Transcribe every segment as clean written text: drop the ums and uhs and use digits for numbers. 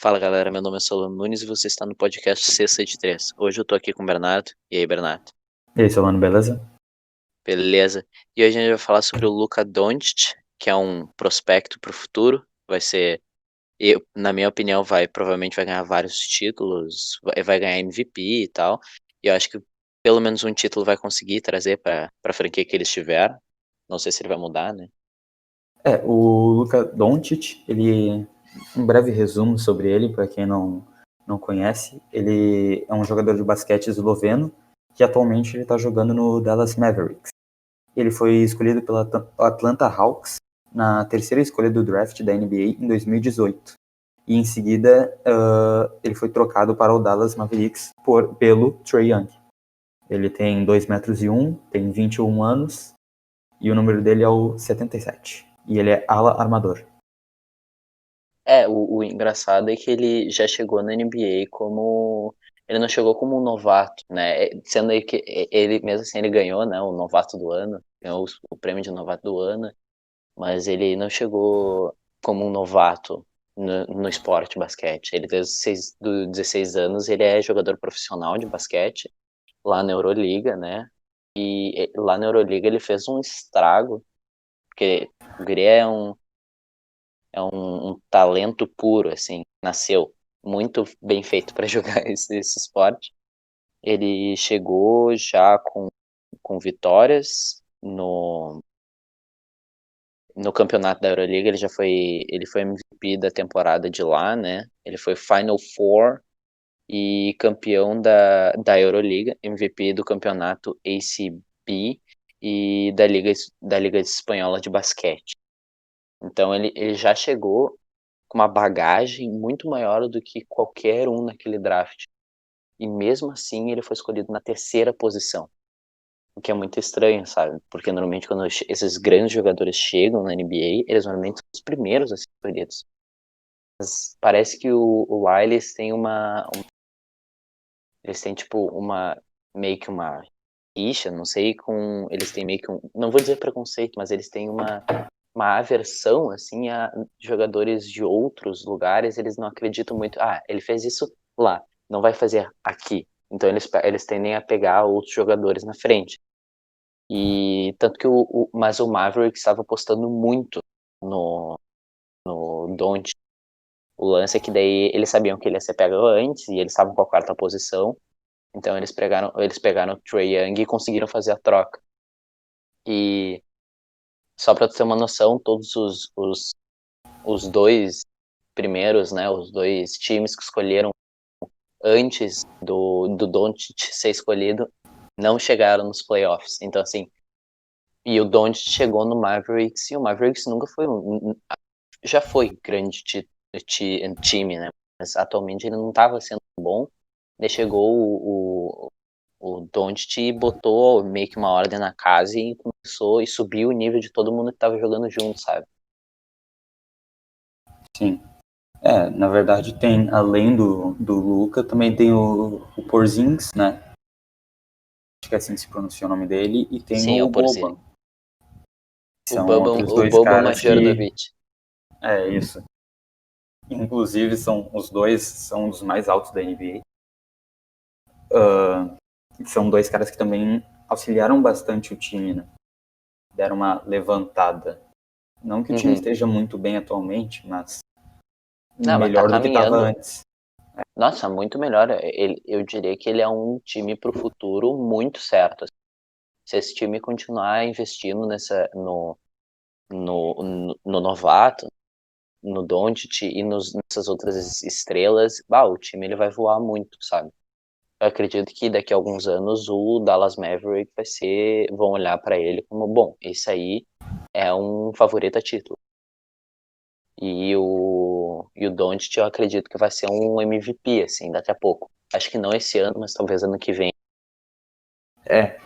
Fala galera, meu nome é Solano Nunes e você está no podcast Sexta de Três. Hoje eu tô aqui com o Bernardo. E aí, Bernardo? E aí, Solano, beleza? Beleza? E hoje a gente vai falar sobre o Luka Doncic, que é um prospecto para o futuro. Vai ser, na minha opinião, provavelmente vai ganhar vários títulos, vai ganhar MVP e tal. E eu acho que pelo menos um título vai conseguir trazer para a franquia que ele estiver. Não sei se ele vai mudar, né? O Luka Doncic, um breve resumo sobre ele, para quem não conhece, ele é um jogador de basquete esloveno que atualmente ele está jogando no Dallas Mavericks. Ele foi escolhido pela Atlanta Hawks na terceira escolha do draft da NBA em 2018. E em seguida, ele foi trocado para o Dallas Mavericks pelo Trae Young. Ele tem 2,1 m, tem 21 anos, e o número dele é o 77. E ele é ala armador. O engraçado é que ele já chegou na NBA como. Ele não chegou como um novato, né? Sendo aí que ele, mesmo assim, ele ganhou, né? O novato do ano, ganhou o prêmio de novato do ano, mas ele não chegou como um novato no esporte basquete. Ele, desde dos 16 anos, ele é jogador profissional de basquete lá na Euroliga, né? E lá na Euroliga ele fez um estrago, porque o Guri é um talento puro, assim, nasceu muito bem feito para jogar esse esporte. Ele chegou já com vitórias no campeonato da Euroliga, ele foi MVP da temporada de lá, né? Ele foi Final Four e campeão da Euroliga, MVP do campeonato ACB e da Liga Espanhola de Basquete. Então ele já chegou com uma bagagem muito maior do que qualquer um naquele draft. E mesmo assim ele foi escolhido na terceira posição. O que é muito estranho, sabe? Porque normalmente quando esses grandes jogadores chegam na NBA, eles normalmente são os primeiros a ser escolhidos. Mas parece que o Wiles tem eles têm tipo meio que uma rixa, não sei, eles têm meio que não vou dizer preconceito, mas eles têm uma aversão assim a jogadores de outros lugares. Eles não acreditam muito. Ele fez isso lá, não vai fazer aqui. Então eles tendem a pegar outros jogadores na frente. E tanto que mas o Maverick estava apostando muito no Don't. O lance é que daí eles sabiam que ele ia ser pego antes e eles estavam com a quarta posição. Então eles pegaram o Trae Young e conseguiram fazer a troca. E só para ter uma noção, todos os dois primeiros, né, os dois times que escolheram antes do Doncic ser escolhido não chegaram nos playoffs. Então, assim, e o Doncic chegou no Mavericks e o Mavericks nunca foi já foi grande time, né? Mas atualmente ele não estava sendo bom. Daí chegou o Doncic e botou meio que uma ordem na casa e começou e subiu o nível de todo mundo que estava jogando junto, sabe? Sim. Na verdade tem, além do Luka, também tem o Porzingis, né? Acho que é assim que se pronuncia o nome dele. E tem Sim, é o o Porzingis. Boban. São outros O dois Boban caras que... Majoranovic. É, isso. Inclusive, os dois são um dos mais altos da NBA. São dois caras que também auxiliaram bastante o time, né? Deram uma levantada. Não que o time Uhum. esteja muito bem atualmente, mas Não, mas tá melhor do que estava caminhando. antes. Nossa, muito melhor. Eu diria que ele é um time pro futuro muito certo. Se esse time continuar investindo no novato, no Doncic e nessas outras estrelas, o time ele vai voar muito, sabe? Eu acredito que daqui a alguns anos o Dallas Maverick vão olhar para ele como, bom, esse aí é um favorito a título. E o Doncic eu acredito que vai ser um MVP, assim, daqui a pouco. Acho que não esse ano, mas talvez ano que vem.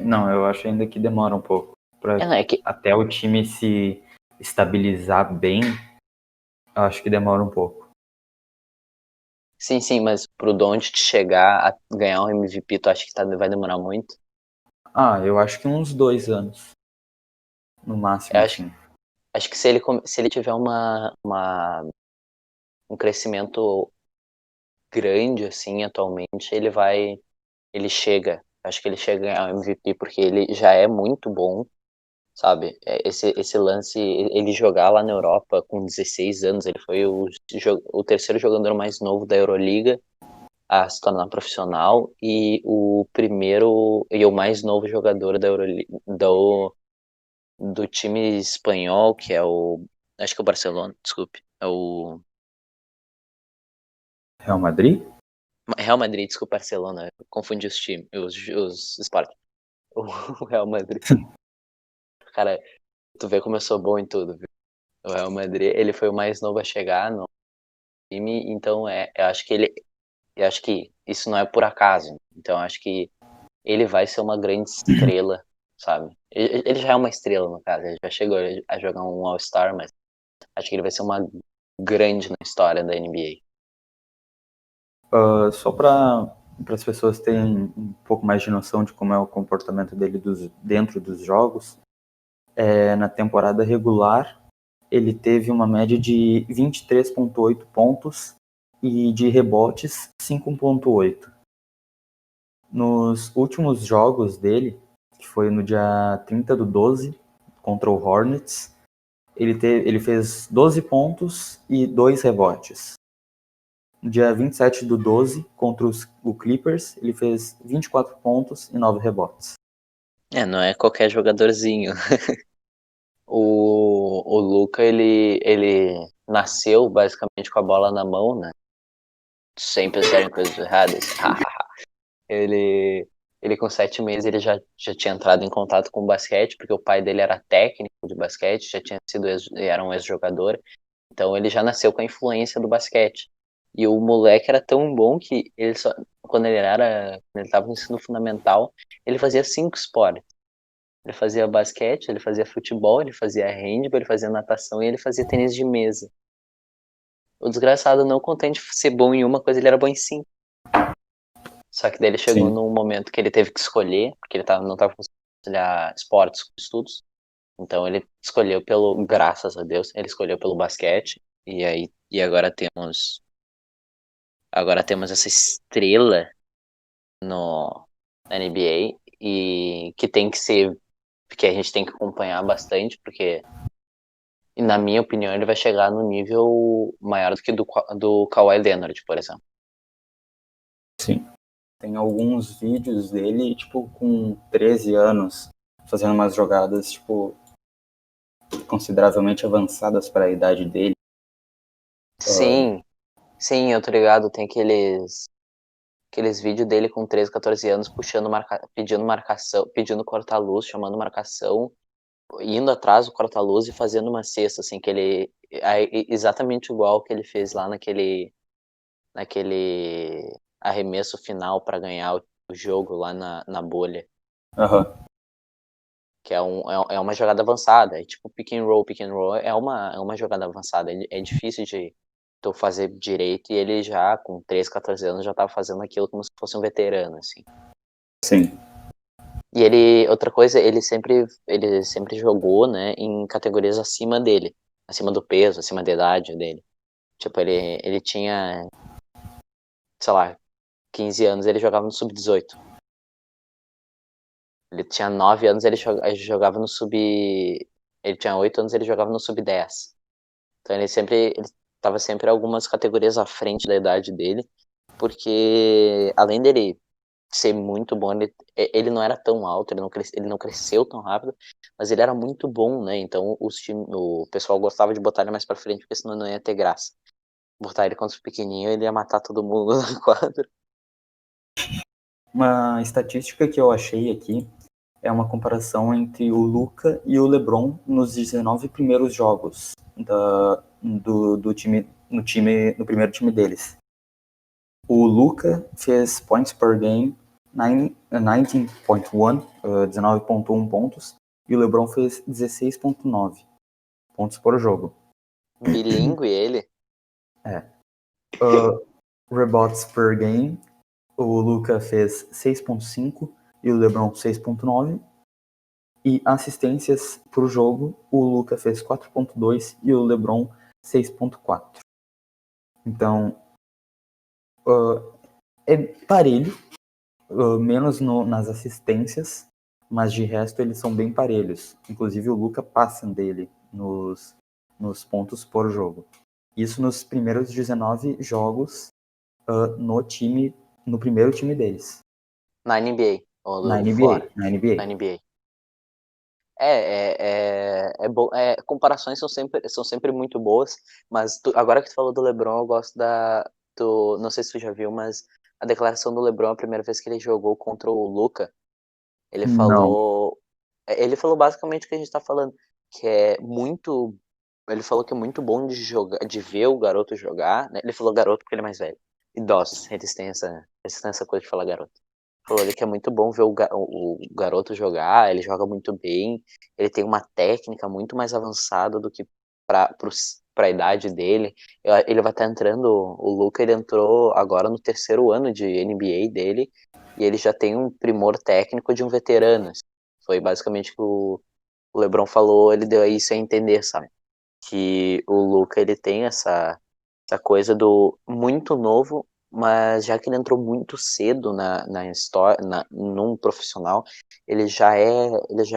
Não, eu acho ainda que demora um pouco. Não, é que, Até o time se estabilizar bem, eu acho que demora um pouco. sim, mas pro Doncic chegar a ganhar um MVP, tu acha que vai demorar muito? Eu acho que uns 2 anos, no Eu máximo, acho, assim. acho que se ele tiver um crescimento grande, assim, atualmente, acho que ele chega ao MVP porque ele já é muito bom, sabe? Esse lance, ele jogar lá na Europa com 16 anos, ele foi o terceiro jogador mais novo da Euroliga a se tornar profissional e o primeiro e o mais novo jogador da Euroliga, do time espanhol, que é acho que é o Barcelona, desculpe, é o Real Madrid? Real Madrid, desculpa, Barcelona, eu confundi os times, os esportes. O Real Madrid. Cara, tu vê como eu sou bom em tudo, viu? O Real Madrid, ele foi o mais novo a chegar no time, então eu acho que isso não é por acaso. Então eu acho que ele vai ser uma grande estrela, sabe? Ele já é uma estrela, no caso, ele já chegou a jogar um All-Star, mas acho que ele vai ser uma grande na história da NBA. Só para as pessoas terem um pouco mais de noção de como é o comportamento dele dentro dos jogos, na temporada regular ele teve uma média de 23,8 pontos e de rebotes 5,8. Nos últimos jogos dele, que foi no dia 30/12 contra o Hornets, ele fez 12 pontos e 2 rebotes. No dia 27/12 contra o Clippers, ele fez 24 pontos e 9 rebotes. Não é qualquer jogadorzinho. O Luka, ele nasceu basicamente com a bola na mão, né? Sem pensar em coisas erradas. ele, ele com 7 meses ele já tinha entrado em contato com o basquete, porque o pai dele era técnico de basquete, já tinha sido era um ex-jogador, então ele já nasceu com a influência do basquete. E o moleque era tão bom que quando ele estava no ensino fundamental, ele fazia 5 esportes. Ele fazia basquete, ele fazia futebol, ele fazia handball, ele fazia natação e ele fazia tênis de mesa. O desgraçado, não contente de ser bom em uma coisa, ele era bom em 5. Só que daí ele chegou Sim. num momento que ele teve que escolher, porque ele não estava conseguindo conciliar esportes com estudos. Então ele escolheu graças a Deus, ele escolheu pelo basquete. E agora temos essa estrela no na NBA e que tem que ser, que a gente tem que acompanhar bastante, porque na minha opinião ele vai chegar no nível maior do que do Kawhi Leonard, por exemplo. Sim. Tem alguns vídeos dele, tipo, com 13 anos, fazendo umas jogadas, tipo, consideravelmente avançadas para a idade dele. Sim, sim, eu tô ligado, tem aqueles vídeos dele com 13, 14 anos pedindo marcação, pedindo corta-luz, chamando marcação, indo atrás do corta-luz e fazendo uma cesta, assim, exatamente igual que ele fez lá naquele arremesso final para ganhar o jogo lá na bolha. Uhum. Que é uma jogada avançada, é tipo pick and roll é uma jogada avançada, é difícil de tu fazer direito, e ele já, com 13, 14 anos, já tava fazendo aquilo como se fosse um veterano, assim. Sim. E outra coisa, ele sempre jogou, né, em categorias acima dele, acima do peso, acima da idade dele. Tipo, ele tinha, sei lá, 15 anos, ele jogava no sub-18. Ele tinha 9 anos, ele jogava no ele tinha 8 anos, ele jogava no sub-10. Então ele estava sempre algumas categorias à frente da idade dele, porque além dele ser muito bom, ele não era tão alto, ele não cresceu tão rápido, mas ele era muito bom, né? Então o pessoal gostava de botar ele mais pra frente, porque senão não ia ter graça. Botar ele contra o pequenininho, ele ia matar todo mundo na quadra. Uma estatística que eu achei aqui é uma comparação entre o Luka e o LeBron nos 19 primeiros jogos do time, no primeiro time deles. O Luka fez points per game 19.1, 19,1 pontos, e o LeBron fez 16,9 pontos por jogo. Bilíngue ele. Rebotes per game, o Luka fez 6,5 e o LeBron 6,9. E assistências por jogo, o Luka fez 4,2 e o LeBron 6,4. Então, é parelho, menos nas assistências, mas de resto eles são bem parelhos. Inclusive o Luka passa dele nos pontos por jogo. Isso nos primeiros 19 jogos no primeiro time deles. Na NBA, ou Na NBA, fora. na NBA. Na NBA. É bom. Comparações são sempre muito boas, mas agora que tu falou do LeBron, eu gosto não sei se tu já viu, mas a declaração do LeBron, a primeira vez que ele jogou contra o Luka, ele Não. falou basicamente o que a gente tá falando, que é muito, ele falou que é muito bom de jogar, de ver o garoto jogar, né? Ele falou garoto porque ele é mais velho. Idosos, eles têm essa coisa de falar garoto. Falou ali que é muito bom ver o garoto jogar, ele joga muito bem, ele tem uma técnica muito mais avançada do que para a idade dele. Ele vai estar entrando, o Luka ele entrou agora no terceiro ano de NBA dele, e ele já tem um primor técnico de um veterano. Foi basicamente o que o LeBron falou, ele deu isso a entender, sabe? Que o Luka ele tem essa coisa do muito novo, mas já que ele entrou muito cedo na história, num profissional, ele já é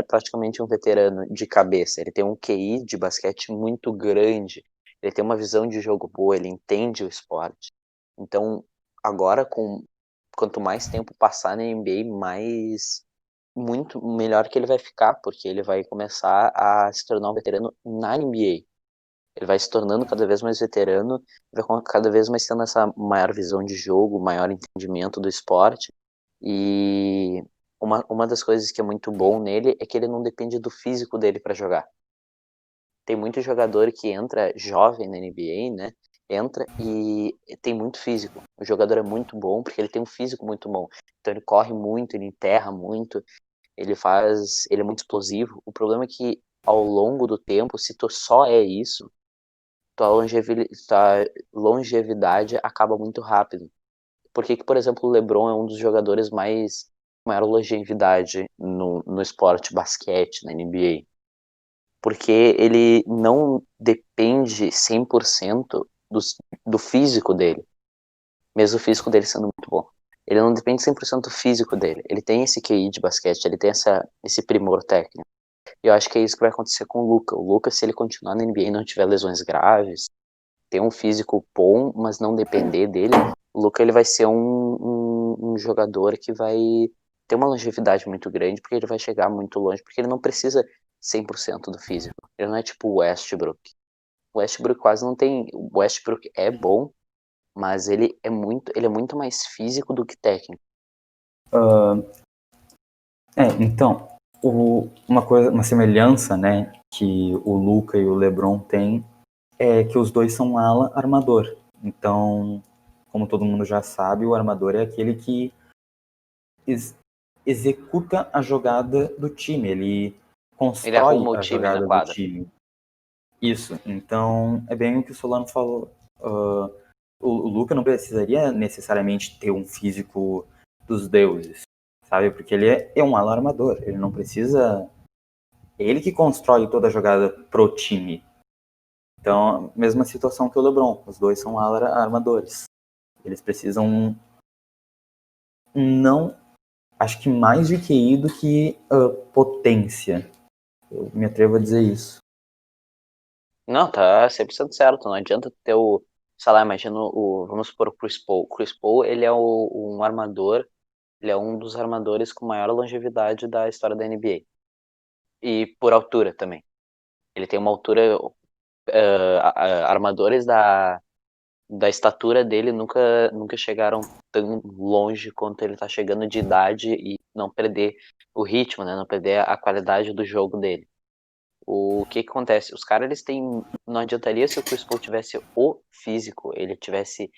praticamente um veterano de cabeça. Ele tem um QI de basquete muito grande, ele tem uma visão de jogo boa, ele entende o esporte. Então, agora quanto mais tempo passar na NBA, mais muito melhor que ele vai ficar, porque ele vai começar a se tornar um veterano na NBA. Ele vai se tornando cada vez mais veterano, vai cada vez mais tendo essa maior visão de jogo, maior entendimento do esporte. E uma das coisas que é muito bom nele é que ele não depende do físico dele para jogar. Tem muito jogador que entra jovem na NBA, né? Entra e tem muito físico. O jogador é muito bom porque ele tem um físico muito bom. Então ele corre muito, ele enterra muito, ele é muito explosivo. O problema é que ao longo do tempo, se tu só é isso, tua longevidade acaba muito rápido. Por que, por exemplo, o LeBron é um dos jogadores maior longevidade no esporte basquete, na NBA? Porque ele não depende 100% do físico dele, mesmo o físico dele sendo muito bom. Ele não depende 100% do físico dele. Ele tem esse QI de basquete, ele tem esse primor técnico. E eu acho que é isso que vai acontecer com o Luka. O Luka, se ele continuar na NBA e não tiver lesões graves, ter um físico bom, mas não depender dele, o Luka ele vai ser um jogador que vai ter uma longevidade muito grande, porque ele vai chegar muito longe, porque ele não precisa 100% do físico. Ele não é tipo o Westbrook. O Westbrook quase não tem. O Westbrook é bom, mas ele é muito mais físico do que técnico. Então, uma semelhança, né, que o Luka e o LeBron têm é que os dois são ala armador. Então, como todo mundo já sabe, o armador é aquele que executa a jogada do time, ele Ele constrói arruma o a time na jogada do quadra. time. Isso, então é bem o que o Solano falou. O Luka não precisaria necessariamente ter um físico dos deuses, sabe? Porque ele é um ala armador, ele não precisa. É ele que constrói toda a jogada pro time. Então, mesma situação que o LeBron, os dois são ala armadores. Eles precisam não, acho que mais de QI do que potência. Eu me atrevo a dizer isso. Não, tá 100% certo. Não adianta ter sei lá, imagina vamos supor o Chris Paul. O Chris Paul, ele é um armador, ele é um dos armadores com maior longevidade da história da NBA. E por altura também. Ele tem uma altura, armadores da estatura dele nunca chegaram tão longe quanto ele tá chegando de idade e não perder o ritmo, né? Não perder a qualidade do jogo dele. O que acontece? Os caras, eles têm. Não adiantaria se o Chris Paul tivesse o físico, ele tivesse,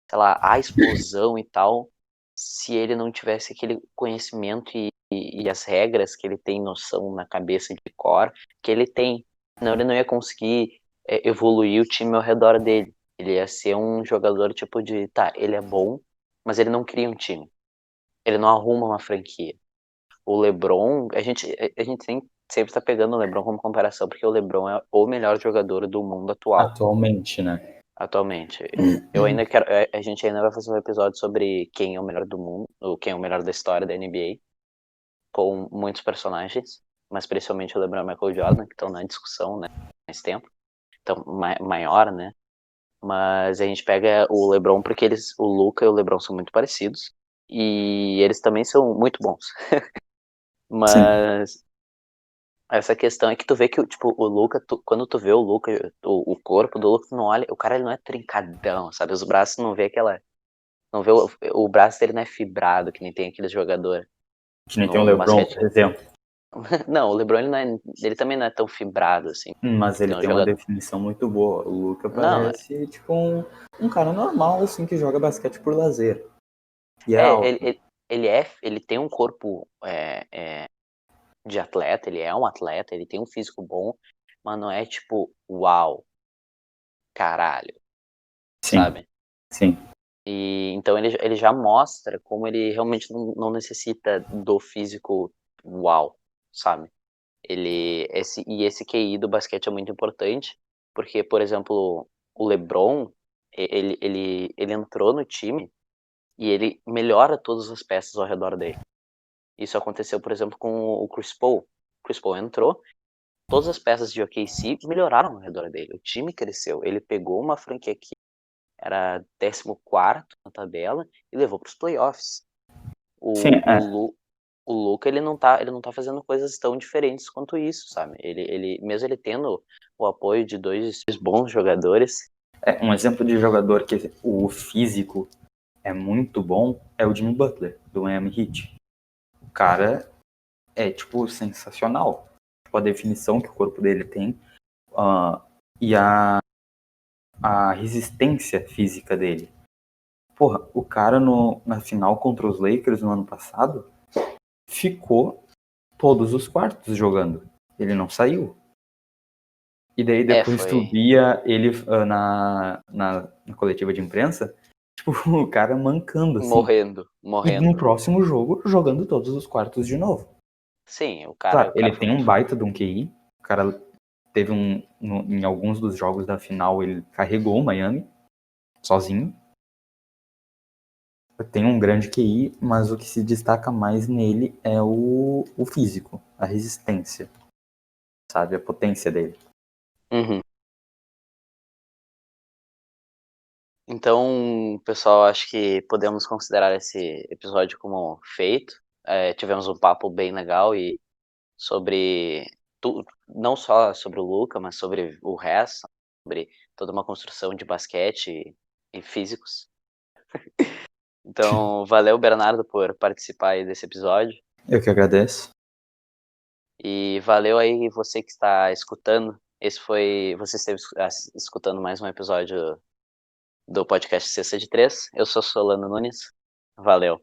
sei lá, a explosão e tal, se ele não tivesse aquele conhecimento e as regras que ele tem noção na cabeça de cor, que ele tem. Não, ele não ia conseguir evoluir o time ao redor dele. Ele ia ser um jogador tipo de, tá, ele é bom, mas ele não cria um time. Ele não arruma uma franquia. O LeBron, a gente sempre tá pegando o LeBron como comparação, porque o LeBron é o melhor jogador do mundo atual. Atualmente, né? atualmente. Eu ainda quero. A gente ainda vai fazer um episódio sobre quem é o melhor do mundo, ou quem é o melhor da história da NBA, com muitos personagens, mas principalmente o LeBron e o Michael Jordan, que estão na discussão, né? Mais tempo. Então, maior, né? Mas a gente pega o LeBron porque o Luka e o LeBron são muito parecidos. E eles também são muito bons. Sim. Mas essa questão é que tu vê que, tipo, o Luka, quando tu vê o Luka, o corpo do Luka, tu não olha, o cara ele não é trincadão, sabe? Os braços não vê aquela. Não vê o braço dele não é fibrado, que nem tem aqueles jogadores Que nem tem o no LeBron, basquete. por exemplo. Não, o LeBron ele também não é tão fibrado assim. Mas ele Tem um tem uma jogador. definição muito boa. O Luka Não, parece, tipo, um cara normal, assim, que joga basquete por lazer. E é é, alto. ele tem um corpo de atleta, ele é um atleta, ele tem um físico bom, mas não é tipo, uau, caralho, Sim, sabe? sim. E então ele já mostra como ele realmente não necessita do físico uau, sabe? Esse QI do basquete é muito importante, porque, por exemplo, o LeBron, ele entrou no time e ele melhora todas as peças ao redor dele. Isso aconteceu, por exemplo, com o Chris Paul. O Chris Paul entrou, todas as peças de OKC melhoraram ao redor dele. O time cresceu. Ele pegou uma franquia que era 14º na tabela e levou para os playoffs. Sim, O Luka, ele não tá fazendo coisas tão diferentes quanto isso, sabe? Mesmo ele tendo o apoio de dois bons jogadores. um exemplo de jogador que o físico é muito bom é o Jimmy Butler, do Miami Heat. O cara é, tipo, sensacional. Tipo, a definição que o corpo dele tem e a resistência física dele. Porra, o cara na final contra os Lakers no ano passado ficou todos os quartos jogando. Ele não saiu. E daí depois tu Foi via ele na coletiva de imprensa, tipo, o cara mancando, assim. E no morrendo. próximo jogo, jogando todos os quartos de novo. Sim, Claro, o cara ele foi tem um muito. baita de um QI. O cara teve em alguns dos jogos da final, ele carregou o Miami sozinho. Tem um grande QI, mas o que se destaca mais nele é o físico, a resistência, sabe? A potência dele. Uhum. Então, pessoal, acho que podemos considerar esse episódio como feito. Tivemos um papo bem legal e sobre não só sobre o Luka, mas sobre o resto, sobre toda uma construção de basquete e físicos. Então, valeu, Bernardo, por participar aí desse episódio. Eu que agradeço. E valeu aí você que está escutando. Você esteve escutando mais um episódio do podcast Cesta de Três. Eu sou Solano Nunes. Valeu.